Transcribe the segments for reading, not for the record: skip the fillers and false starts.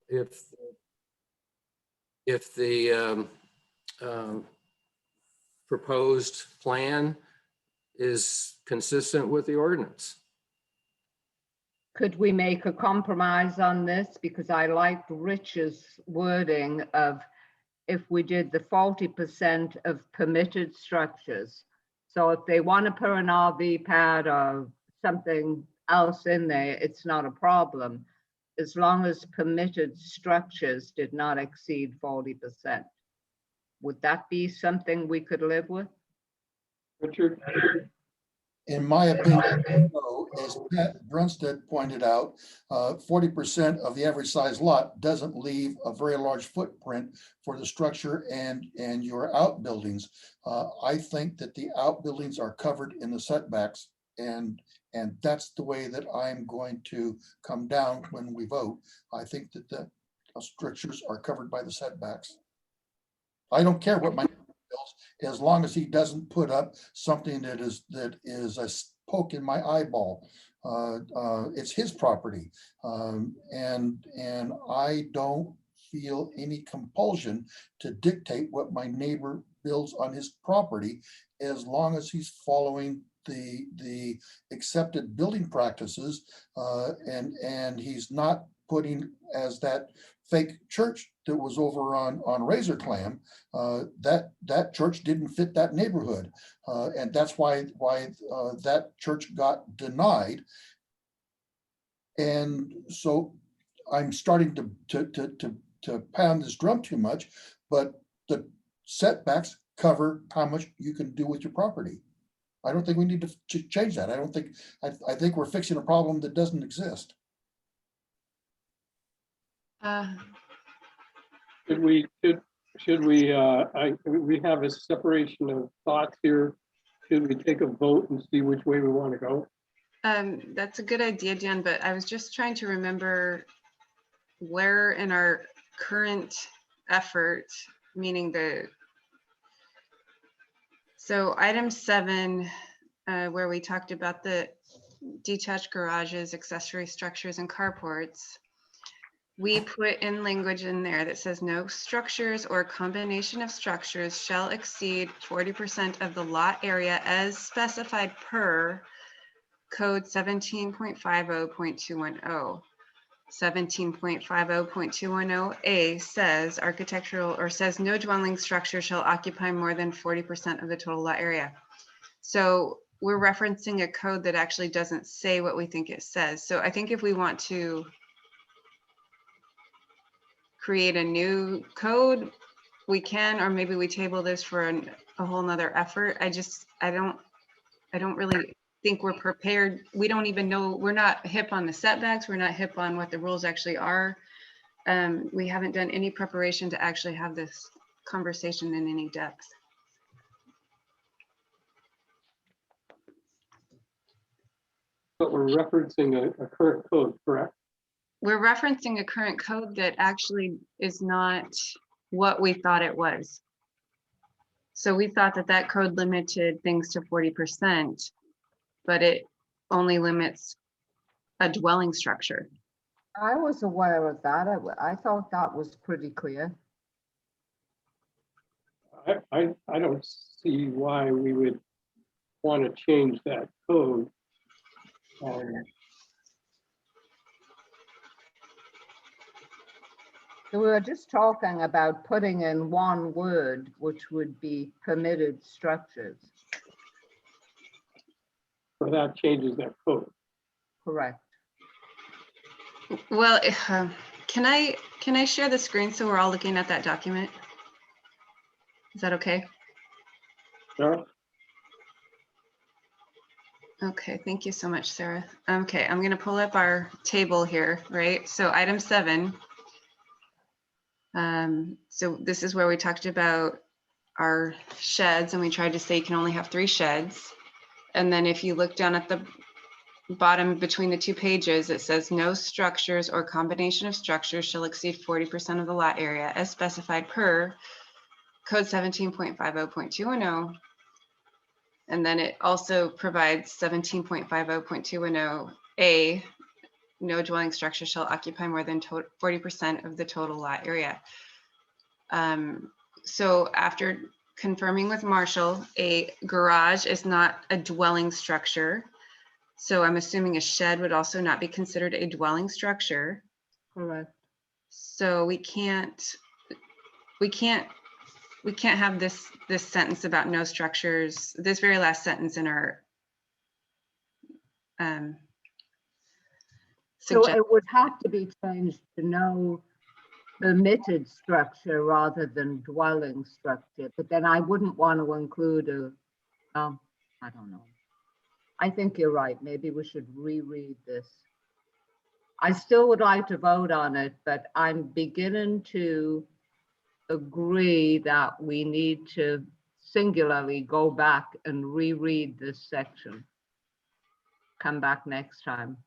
if the proposed plan is consistent with the ordinance. Could we make a compromise on this? Because I like Rich's wording of if we did the 40% of permitted structures. So if they want to put an RV pad or something else in there, it's not a problem, as long as permitted structures did not exceed 40%. Would that be something we could live with? Richard? In my opinion, no. As Pat Brunstad pointed out, 40% of the average size lot doesn't leave a very large footprint for the structure and your outbuildings. I think that the outbuildings are covered in the setbacks, and that's the way that I'm going to come down when we vote. I think that the structures are covered by the setbacks. I don't care what my builds, as long as he doesn't put up something that is a poke in my eyeball. It's his property, and I don't feel any compulsion to dictate what my neighbor builds on his property, as long as he's following the accepted building practices, and he's not putting, as that fake church that was over on Razor Clam, that church didn't fit that neighborhood, and that's why that church got denied. And so I'm starting to pound this drum too much, but the setbacks cover how much you can do with your property. I don't think we need to change that. I think we're fixing a problem that doesn't exist. Should we have a separation of thoughts here? Should we take a vote and see which way we want to go? That's a good idea, Dan, but I was just trying to remember where in our current effort, meaning so item 7, where we talked about the detached garages, accessory structures, and carports, we put in language in there that says no structures or combination of structures shall exceed 40% of the lot area as specified per code 17.50.210. 17.50.210A says architectural, or says no dwelling structure shall occupy more than 40% of the total lot area. So we're referencing a code that actually doesn't say what we think it says. So I think if we want to create a new code, we can, or maybe we table this for a whole nother effort. I don't really think we're prepared. We don't even know, we're not hip on the setbacks. We're not hip on what the rules actually are. We haven't done any preparation to actually have this conversation in any depth. But we're referencing a current code, correct? We're referencing a current code that actually is not what we thought it was. So we thought that that code limited things to 40%, but it only limits a dwelling structure. I was aware of that. I thought that was pretty clear. I don't see why we would want to change that code. So we were just talking about putting in one word, which would be permitted structures. So that changes that code. Correct. Well, can I share the screen so we're all looking at that document? Is that okay? Sarah? Okay, thank you so much, Sarah. Okay, I'm going to pull up our table here, right? So item 7. So this is where we talked about our sheds, and we tried to say you can only have 3 sheds. And then if you look down at the bottom between the 2 pages, it says no structures or combination of structures shall exceed 40% of the lot area as specified per code 17.50.210. And then it also provides 17.50.210A no dwelling structure shall occupy more than 40% of the total lot area. So after confirming with Marshall, a garage is not a dwelling structure. So I'm assuming a shed would also not be considered a dwelling structure. Correct. So we can't have this sentence about no structures, this very last sentence in our So it would have to be changed to no permitted structure rather than dwelling structure, but then I wouldn't want to include I don't know. I think you're right. Maybe we should reread this. I still would like to vote on it, but I'm beginning to agree that we need to singularly go back and reread this section. Come back next time.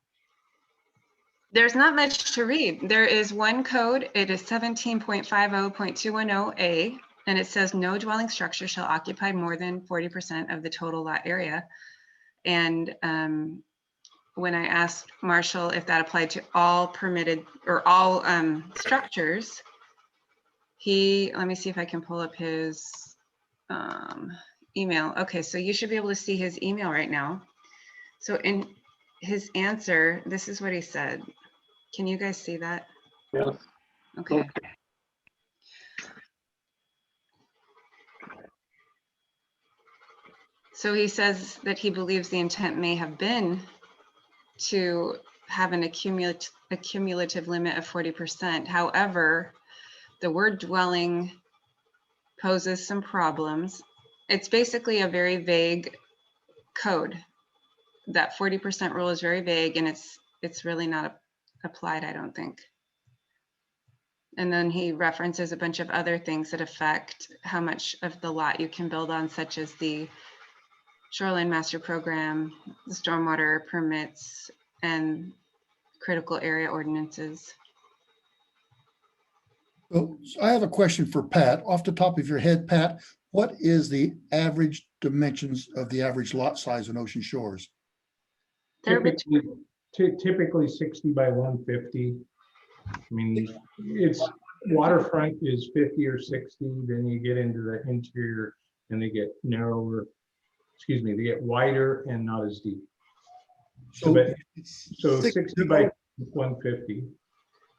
There's not much to read. There is one code. It is 17.50.210A, and it says no dwelling structure shall occupy more than 40% of the total lot area. And when I asked Marshall if that applied to all permitted or all structures, let me see if I can pull up his email. Okay, so you should be able to see his email right now. So in his answer, this is what he said. Can you guys see that? Yes. Okay. So he says that he believes the intent may have been to have a cumulative limit of 40%. However, the word dwelling poses some problems. It's basically a very vague code. That 40% rule is very vague, and it's really not applied, I don't think. And then he references a bunch of other things that affect how much of the lot you can build on, such as the shoreline master program, the stormwater permits, and critical area ordinances. So I have a question for Pat. Off the top of your head, Pat, what is the average dimensions of the average lot size in Ocean Shores? They're between, Typically 60 by 150. I mean, it's waterfront is 50 or 60, then you get into the interior and they get narrower, they get wider and not as deep. So 60 by 150.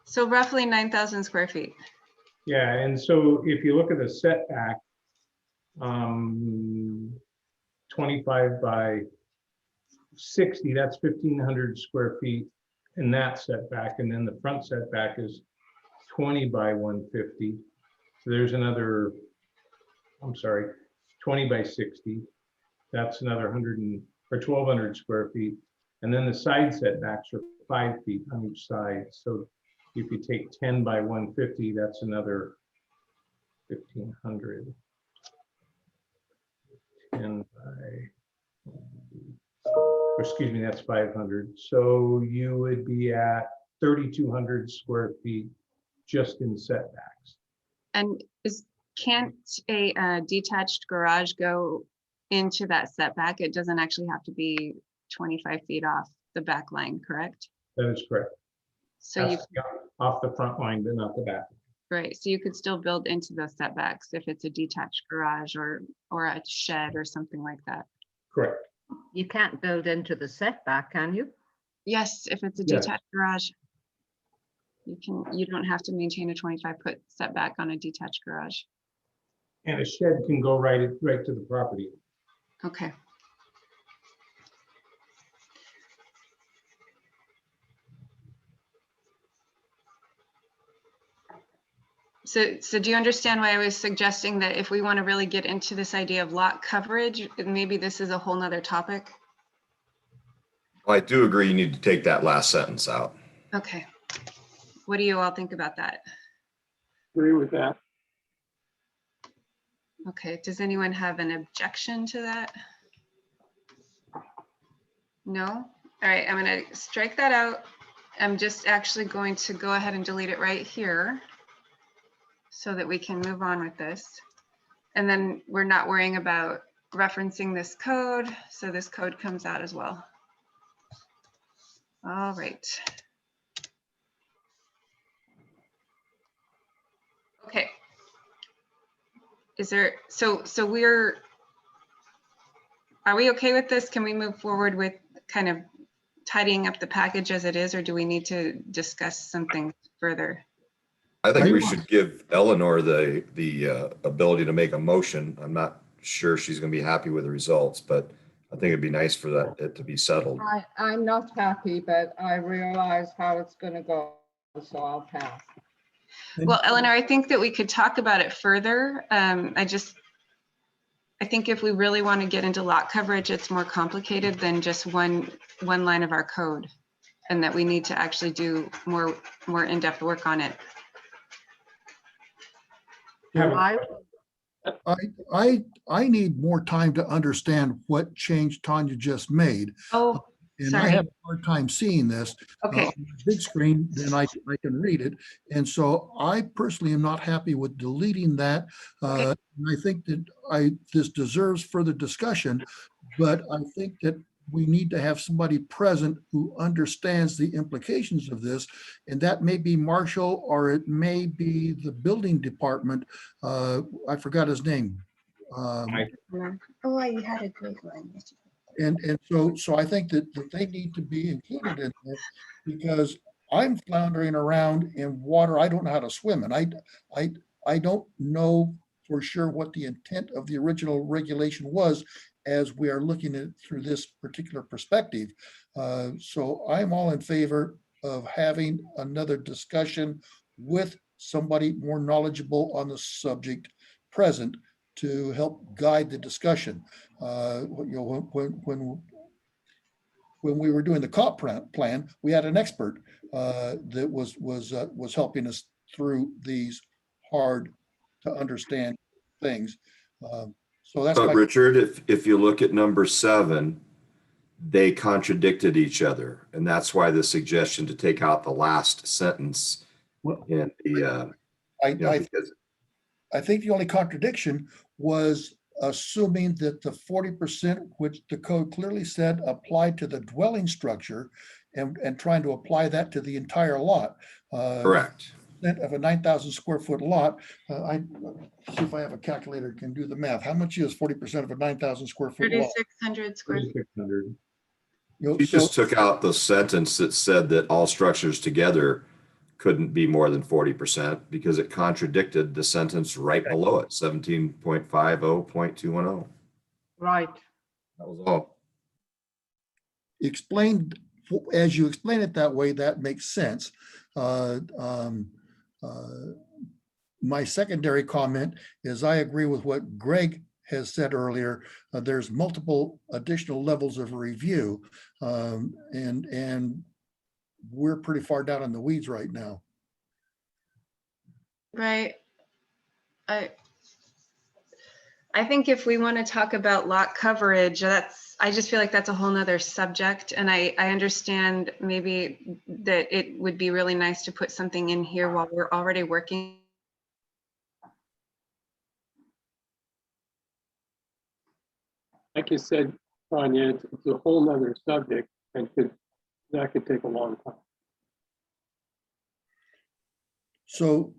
so roughly 9,000 square feet. Yeah, and so if you look at the setback, 25 by 60, that's 1,500 square feet in that setback, and then the front setback is 20 by 150. So there's another, 20 by 60. That's another 1,200 square feet. And then the side setbacks are 5 feet on each side. So if you take 10 by 150, that's another 1,500. 10 by, that's 500. So you would be at 3,200 square feet just in setbacks. And can't a detached garage go into that setback? It doesn't actually have to be 25 feet off the back line, correct? That is correct. So you, That's off the front line, but not the back. right, so you could still build into those setbacks if it's a detached garage or a shed or something like that. Correct. You can't build into the setback, can you? Yes, if it's a Yes. detached garage. You don't have to maintain a 25-foot setback on a detached garage. And a shed can go right to the property. Okay. So do you understand why I was suggesting that if we want to really get into this idea of lot coverage, maybe this is a whole nother topic? I do agree you need to take that last sentence out. Okay. What do you all think about that? Agree with that. Okay, does anyone have an objection to that? No? All right, I'm going to strike that out. I'm just actually going to go ahead and delete it right here so that we can move on with this. And then we're not worrying about referencing this code, so this code comes out as well. All right. Is there, so are we okay with this? Can we move forward with kind of tidying up the package as it is, or do we need to discuss something further? I think we should give Eleanor the ability to make a motion. I'm not sure she's going to be happy with the results, but I think it'd be nice for it to be settled. I'm not happy, but I realize how it's gonna go, so I'll pass. Well, Eleanor, I think that we could talk about it further. I think if we really want to get into lot coverage, it's more complicated than just one line of our code, and that we need to actually do more in-depth work on it. Yeah, I need more time to understand what change Tanya just made. Oh, And I sorry. have a hard time seeing this. Okay. On the big screen, then I can read it. And so I personally am not happy with deleting that. Okay. And I think that this deserves further discussion, but I think that we need to have somebody present who understands the implications of this. And that may be Marshall, or it may be the building department. I forgot his name. Oh, I had a great one. And so I think that they need to be included in this, because I'm floundering around in water I don't know how to swim in. I don't know for sure what the intent of the original regulation was as we are looking at it through this particular perspective. So I'm all in favor of having another discussion with somebody more knowledgeable on the subject present to help guide the discussion. When we were doing the comp plan, we had an expert that was helping us through these hard to understand things. So that's But my, Richard, if you look at number 7, they contradicted each other. And that's why the suggestion to take out the last sentence Well, in the, because I think the only contradiction was assuming that the 40%, which the code clearly said applied to the dwelling structure, and trying to apply that to the entire lot. correct. Of a 9,000 square foot lot, I see if I have a calculator can do the math. How much is 40% of a 9,000 square foot lot? 3,600 square. 3,600. You know, You so- just took out the sentence that said that all structures together couldn't be more than 40% because it contradicted the sentence right below it, 17.50.210. Right. That was all. Explained, as you explain it that way, that makes sense. My secondary comment is I agree with what Greg has said earlier. There's multiple additional levels of review, and we're pretty far down in the weeds right now. Right. I think if we want to talk about lot coverage, I just feel like that's a whole nother subject. And I understand maybe that it would be really nice to put something in here while we're already working. Like you said, Tanya, it's a whole nother subject, and that could take a long time. So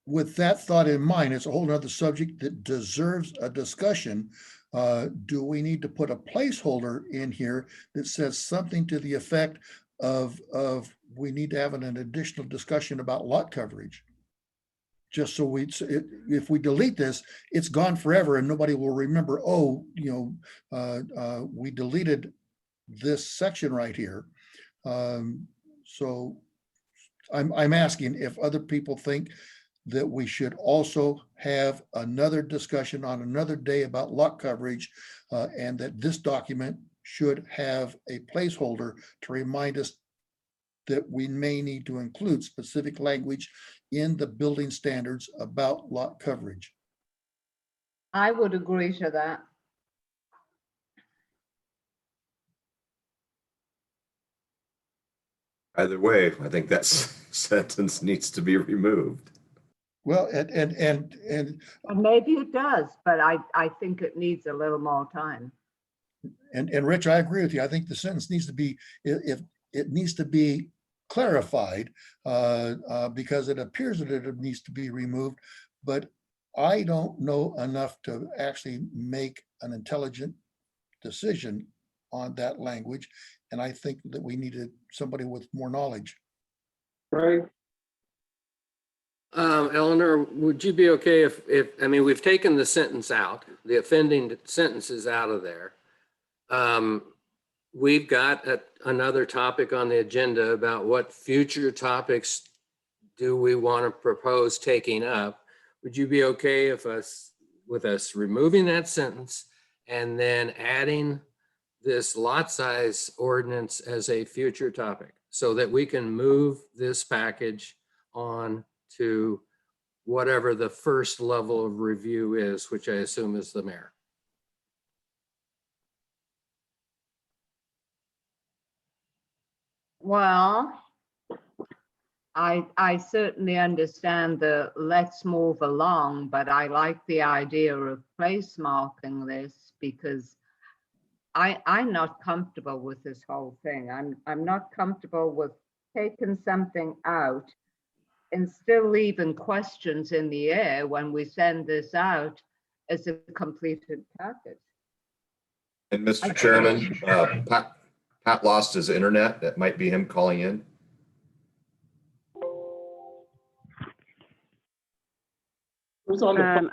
with that thought in mind, it's a whole nother subject that deserves a discussion. Do we need to put a placeholder in here that says something to the effect of we need to have an additional discussion about lot coverage? Just so if we delete this, it's gone forever and nobody will remember, oh, we deleted this section right here. So I'm asking if other people think that we should also have another discussion on another day about lot coverage, and that this document should have a placeholder to remind us that we may need to include specific language in the building standards about lot coverage. I would agree to that. Either way, I think that sentence needs to be removed. Well, and And maybe it does, but I think it needs a little more time. Rich, I agree with you. I think the sentence needs to be, if it needs to be clarified, because it appears that it needs to be removed. But I don't know enough to actually make an intelligent decision on that language. And I think that we needed somebody with more knowledge. Craig? Eleanor, would you be okay I mean, we've taken the sentence out, the offending sentences out of there. We've got another topic on the agenda about what future topics do we want to propose taking up? Would you be okay with us removing that sentence and then adding this lot size ordinance as a future topic so that we can move this package on to whatever the first level of review is, which I assume is the mayor? Well, I certainly understand the let's move along, but I like the idea of place marking this because I'm not comfortable with this whole thing. I'm not comfortable with taking something out and still leaving questions in the air when we send this out as a completed package. And Mr. Chairman, Pat lost his internet. That might be him calling in. Who's on the phone?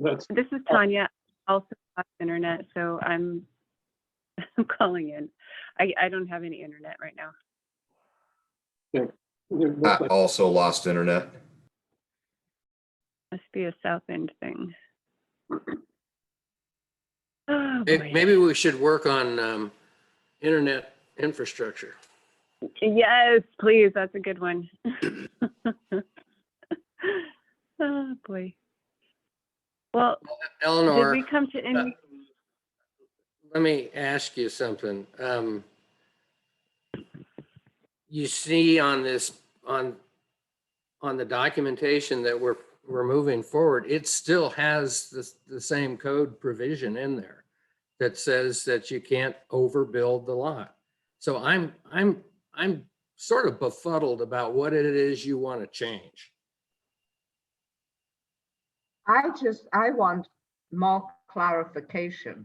That's, This is Tanya, also off internet, so I'm calling in. I don't have any internet right now. it looks Pat like- also lost internet. Must be a South End thing. Oh, boy. Maybe we should work on internet infrastructure. Yes, please, that's a good one. Oh, boy. Well, did Eleanor, we come to any? let me ask you something. You see on this, on the documentation that we're moving forward, it still has the same code provision in there that says that you can't overbuild the lot. So I'm sort of befuddled about what it is you want to change. I want more clarification.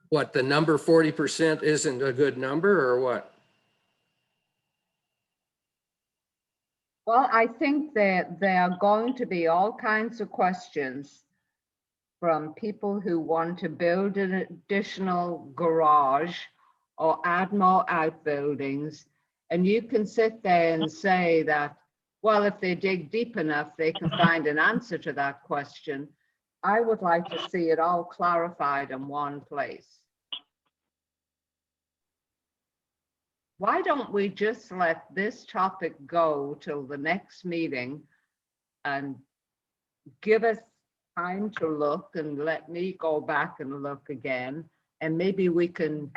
What, the number 40% isn't a good number or what? Well, I think that there are going to be all kinds of questions from people who want to build an additional garage or add more outbuildings. And you can sit there and say that, well, if they dig deep enough, they can find an answer to that question. I would like to see it all clarified in one place. Why don't we just let this topic go till the next meeting and give us time to look and let me go back and look again, and maybe we can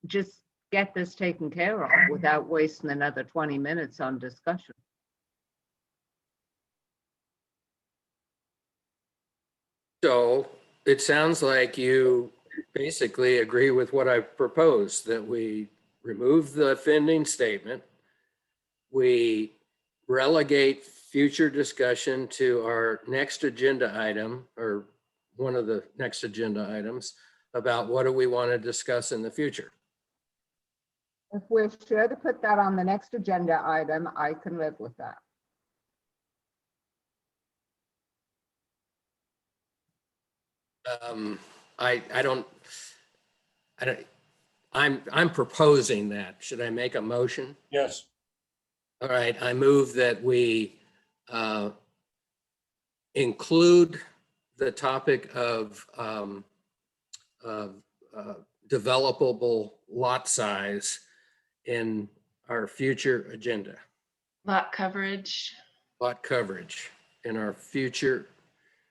just get this taken care of without wasting another 20 minutes on discussion. So it sounds like you basically agree with what I proposed, that we remove the offending statement. We relegate future discussion to our next agenda item, or one of the next agenda items, about what do we want to discuss in the future. If we're sure to put that on the next agenda item, I can live with that. I'm proposing that. Should I make a motion? Yes. All right, I move that we include the topic of developable lot size in our future agenda, Lot coverage. lot coverage in our future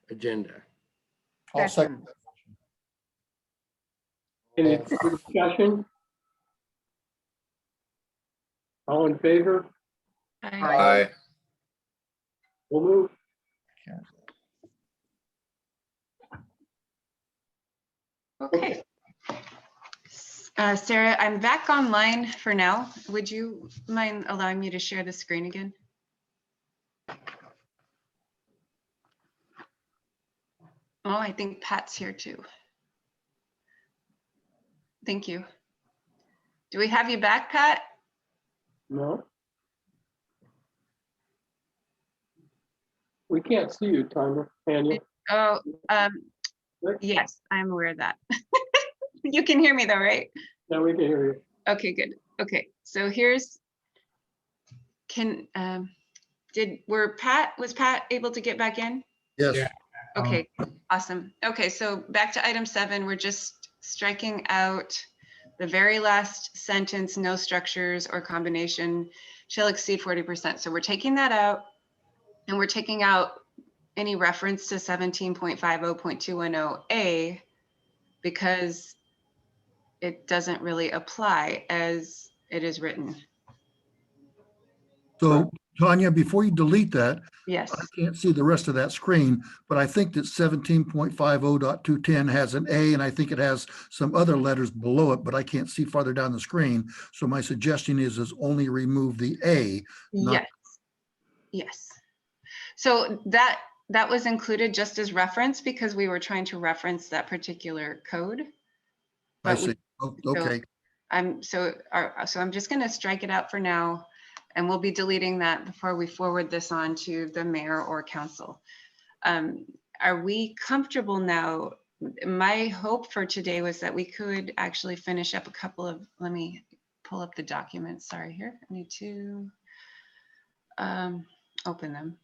agenda. I'll second. Any further discussion? All in favor? Aye. We'll move. Okay. Sarah, I'm back online for now. Would you mind allowing me to share the screen again? Oh, I think Pat's here too. Thank you. Do we have you back, Pat? No? We can't see you, Tanya. Oh, yes, I'm aware of that. You can hear me though, right? Now we can hear you. Okay, good. Okay, so here's, was Pat able to get back in? Yes. Yeah. Okay, awesome. Okay, so back to item 7, we're just striking out the very last sentence, no structures or combination shall exceed 40%. So we're taking that out, and we're taking out any reference to 17.50.210A because it doesn't really apply as it is written. So Tanya, before you delete that, Yes. I can't see the rest of that screen, but I think that 17.50.210 has an A, and I think it has some other letters below it, but I can't see farther down the screen. So my suggestion is only remove the A. Not- Yes. Yes. So that was included just as reference because we were trying to reference that particular code. I But we- see. Oh, okay. So I'm just going to strike it out for now, and we'll be deleting that before we forward this on to the mayor or council. Are we comfortable now? My hope for today was that we could actually finish up a couple of, let me pull up the documents. Sorry, here. I need to open them.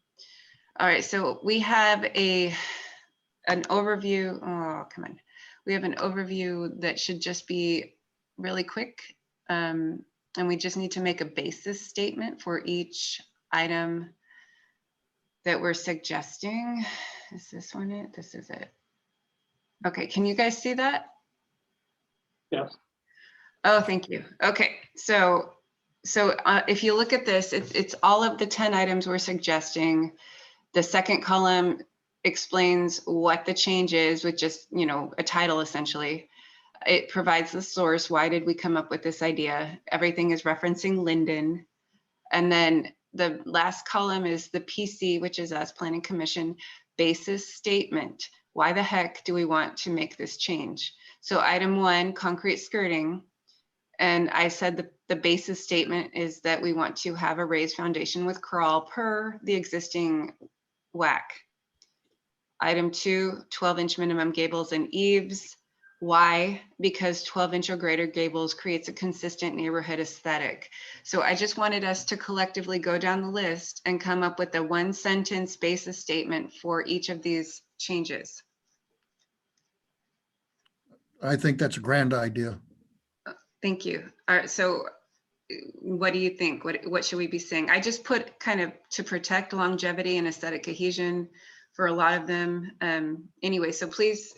All right, so we have an overview. Oh, come on. We have an overview that should just be really quick. And we just need to make a basis statement for each item that we're suggesting. Is this one it? This is it. Okay, can you guys see that? Yes. Oh, thank you. Okay, so if you look at this, it's all of the 10 items we're suggesting. The second column explains what the change is with just, a title essentially. It provides the source. Why did we come up with this idea? Everything is referencing Linden. And then the last column is the PC, which is us, Planning Commission, basis statement. Why the heck do we want to make this change? So item 1, concrete skirting. And I said the basis statement is that we want to have a raised foundation with crawl per the existing WAC. Item 2, 12-inch minimum gables and eaves. Why? Because 12-inch or greater gables creates a consistent neighborhood aesthetic. So I just wanted us to collectively go down the list and come up with a 1-sentence basis statement for each of these changes. I think that's a grand idea. Thank you. All right, so what do you think? What should we be saying? I just put kind of to protect longevity and aesthetic cohesion for a lot of them. Anyway, so please,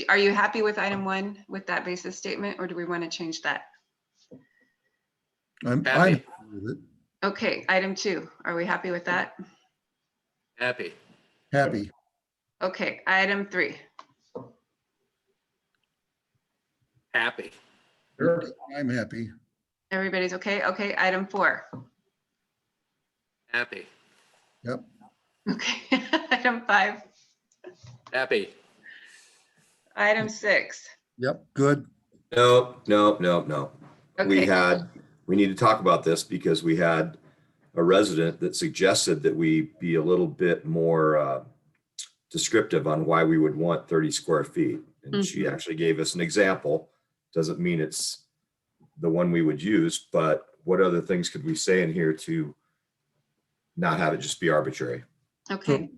are you happy with item 1 with that basis statement, or do we want to change that? I'm Happy. happy with it. Okay, item 2, are we happy with that? Happy. Happy. Okay, item 3. Happy. Sure. I'm happy. Everybody's okay? Okay, item 4. Happy. Yep. Okay, item 5. Happy. Item 6. Yep. Good. No. Okay, We need to talk about this because we had a resident that suggested that we be a little bit more descriptive on why we would want 30 square feet. And she actually gave us an example. Doesn't mean it's the one we would use, but what other things could we say in here to not have it just be arbitrary? okay.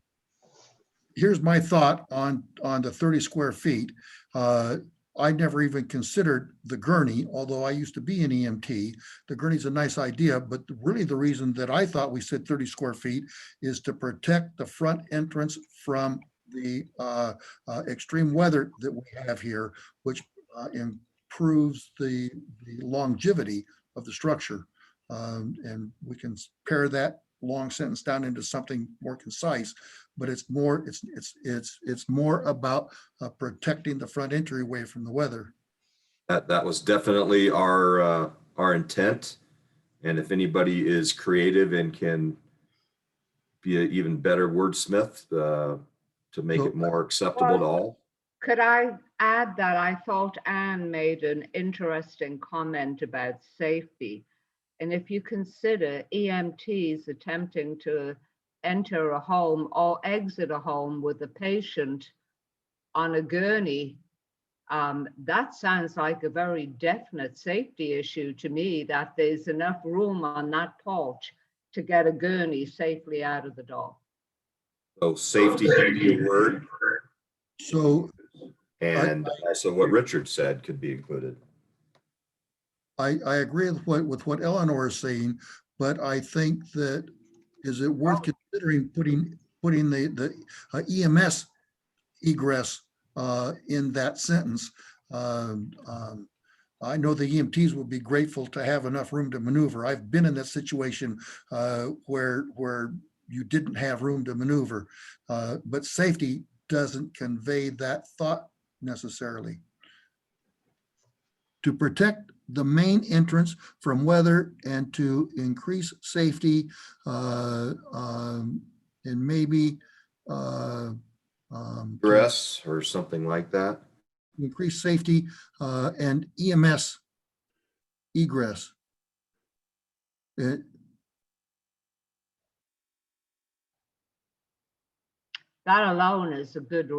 Here's my thought on the 30 square feet. I never even considered the gurney, although I used to be an EMT. The gurney's a nice idea, but really the reason that I thought we said 30 square feet is to protect the front entrance from the extreme weather that we have here, which improves the longevity of the structure. And we can pare that long sentence down into something more concise, but it's more about protecting the front entryway from the weather. That was definitely our intent. And if anybody is creative and can be an even better wordsmith, to make So- it more acceptable to all. Could I add that I thought Anne made an interesting comment about safety? And if you consider EMTs attempting to enter a home or exit a home with a patient on a gurney, that sounds like a very definite safety issue to me, that there's enough room on that porch to get a gurney safely out of the door. So safety could be a word, So and also what Richard said could be included. I agree with what Eleanor is saying, but I think that, is it worth considering putting the EMS egress in that sentence? I know the EMTs would be grateful to have enough room to maneuver. I've been in that situation where you didn't have room to maneuver, but safety doesn't convey that thought necessarily. To protect the main entrance from weather and to increase safety, and maybe to Dress or something like that. increase safety and EMS egress. That alone is a good